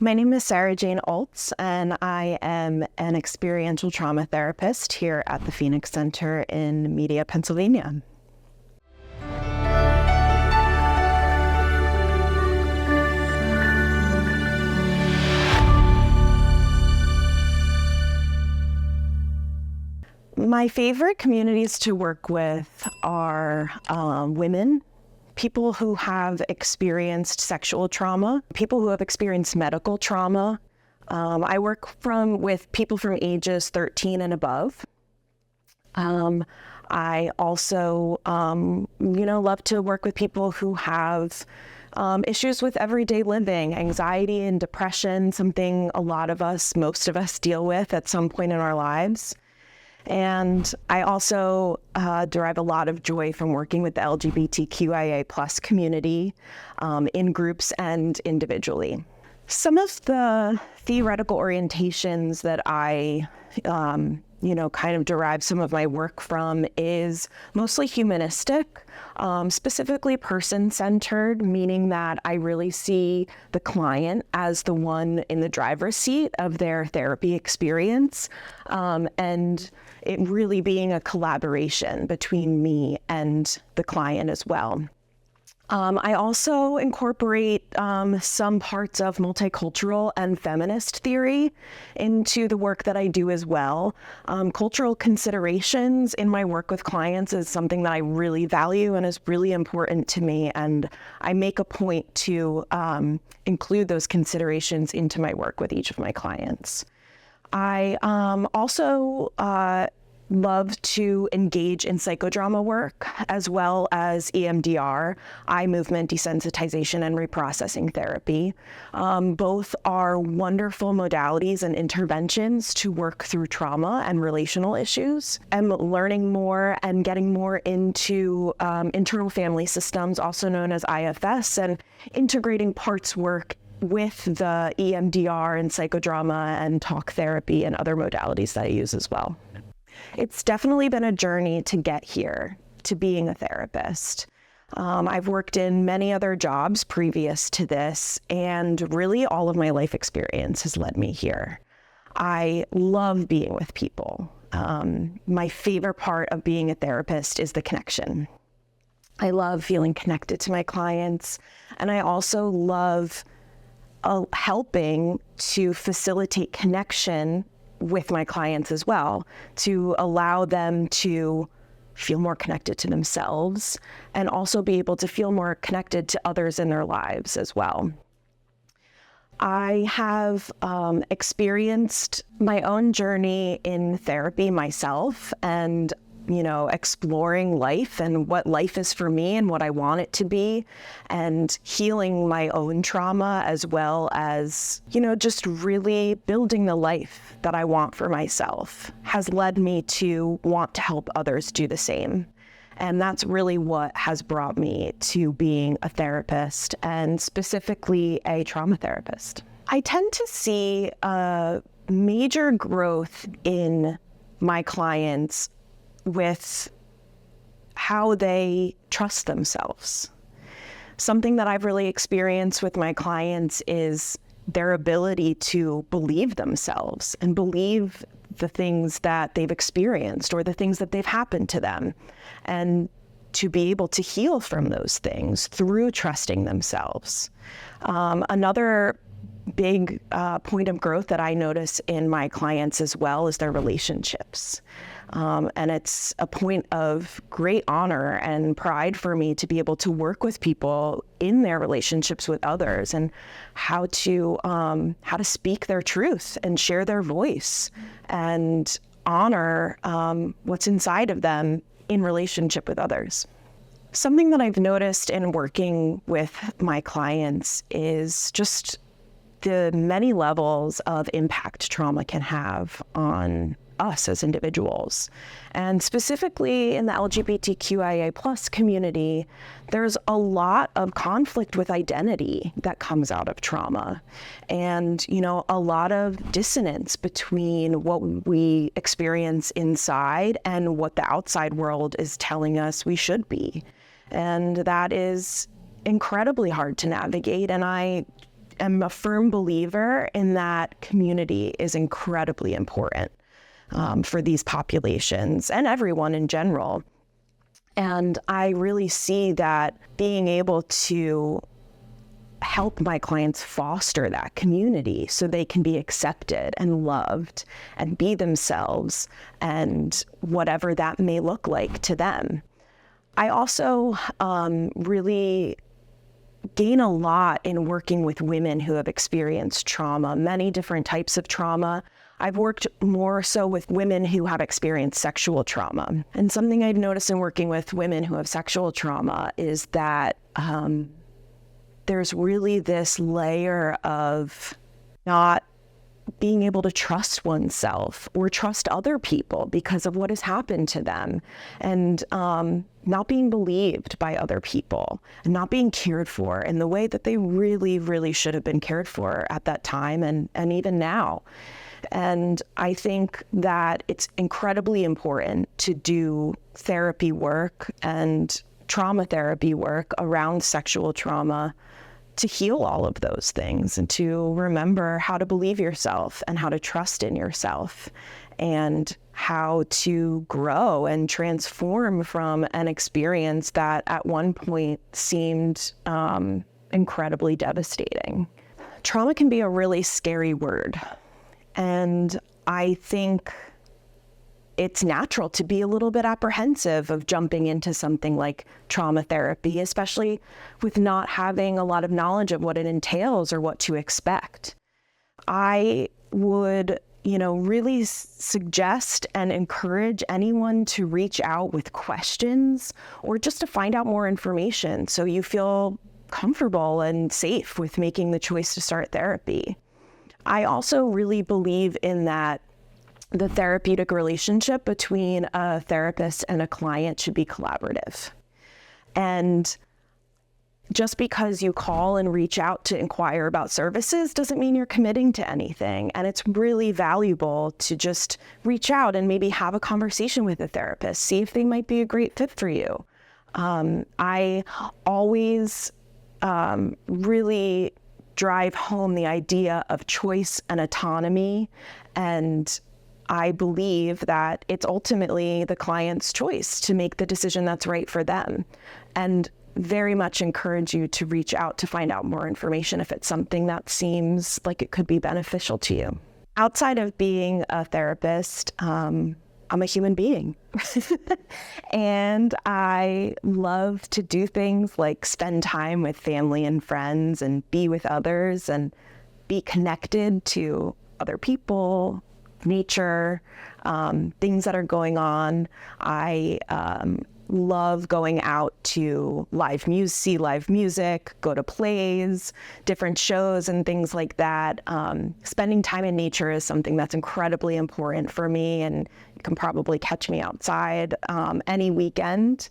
My name is Sarah Jayne, and I am an experiential trauma therapist here at the Phoenix Center in Media, Pennsylvania. My favorite communities to work with are women, people who have experienced sexual trauma, people who have experienced medical trauma. I work with people from ages 13 and above. I also, love to work with people who have issues with everyday living, anxiety and depression, something most of us deal with at some point in our lives. And I also derive a lot of joy from working with the LGBTQIA+ community in groups and individually. Some of the theoretical orientations that I kind of derive some of my work from is mostly humanistic, specifically person-centered, meaning that I really see the client as the one in the driver's seat of their therapy experience, and it really being a collaboration between me and the client as well. I also incorporate some parts of multicultural and feminist theory into the work that I do as well. Cultural considerations in my work with clients is something that I really value and is really important to me, and I make a point to include those considerations into my work with each of my clients. I also love to engage in psychodrama work as well as EMDR, eye movement desensitization and reprocessing therapy. Both are wonderful modalities and interventions to work through trauma and relational issues. I'm learning more and getting more into internal family systems, also known as IFS, and integrating parts work with the EMDR and psychodrama and talk therapy and other modalities that I use as well. It's definitely been a journey to get here, to being a therapist. I've worked in many other jobs previous to this, and really all of my life experience has led me here. I love being with people. My favorite part of being a therapist is the connection. I love feeling connected to my clients, and I also love helping to facilitate connection with my clients as well, to allow them to feel more connected to themselves and also be able to feel more connected to others in their lives as well. I have experienced my own journey in therapy myself, and exploring life and what life is for me and what I want it to be, and healing my own trauma, as well as, just really building the life that I want for myself, has led me to want to help others do the same. And that's really what has brought me to being a therapist, and specifically a trauma therapist. I tend to see a major growth in my clients with how they trust themselves. Something that I've really experienced with my clients is their ability to believe themselves and believe the things that they've experienced or the things that they've happened to them, and to be able to heal from those things through trusting themselves. Another big point of growth that I notice in my clients as well is their relationships. And it's a point of great honor and pride for me to be able to work with people in their relationships with others, and how to speak their truth and share their voice and honor what's inside of them in relationship with others. Something that I've noticed in working with my clients is just the many levels of impact trauma can have on us as individuals. And specifically in the LGBTQIA+ community, there's a lot of conflict with identity that comes out of trauma. And, a lot of dissonance between what we experience inside and what the outside world is telling us we should be. And that is incredibly hard to navigate. And I am a firm believer in that community is incredibly important for these populations and everyone in general. And I really see that being able to help my clients foster that community so they can be accepted and loved and be themselves and whatever that may look like to them. I also really gain a lot in working with women who have experienced trauma, many different types of trauma. I've worked more so with women who have experienced sexual trauma. And something I've noticed in working with women who have sexual trauma is that there's really this layer of not being able to trust oneself or trust other people because of what has happened to them, and not being believed by other people and not being cared for in the way that they really, really should have been cared for at that time and even now. And I think that it's incredibly important to do therapy work and trauma therapy work around sexual trauma to heal all of those things and to remember how to believe yourself and how to trust in yourself and how to grow and transform from an experience that at one point seemed incredibly devastating. Trauma can be a really scary word, and I think it's natural to be a little bit apprehensive of jumping into something like trauma therapy, especially with not having a lot of knowledge of what it entails or what to expect. I would, really suggest and encourage anyone to reach out with questions or just to find out more information so you feel comfortable and safe with making the choice to start therapy. I also really believe in that the therapeutic relationship between a therapist and a client should be collaborative. And just because you call and reach out to inquire about services doesn't mean you're committing to anything. And it's really valuable to just reach out and maybe have a conversation with a therapist, see if they might be a great fit for you. I always really drive home the idea of choice and autonomy, and I believe that it's ultimately the client's choice to make the decision that's right for them, and very much encourage you to reach out to find out more information if it's something that seems like it could be beneficial to you. Outside of being a therapist, I'm a human being. And I love to do things like spend time with family and friends and be with others and be connected to other people, nature, things that are going on. I love going out to see live music, go to plays, different shows and things like that. Spending time in nature is something that's incredibly important for me, and you can probably catch me outside any weekend.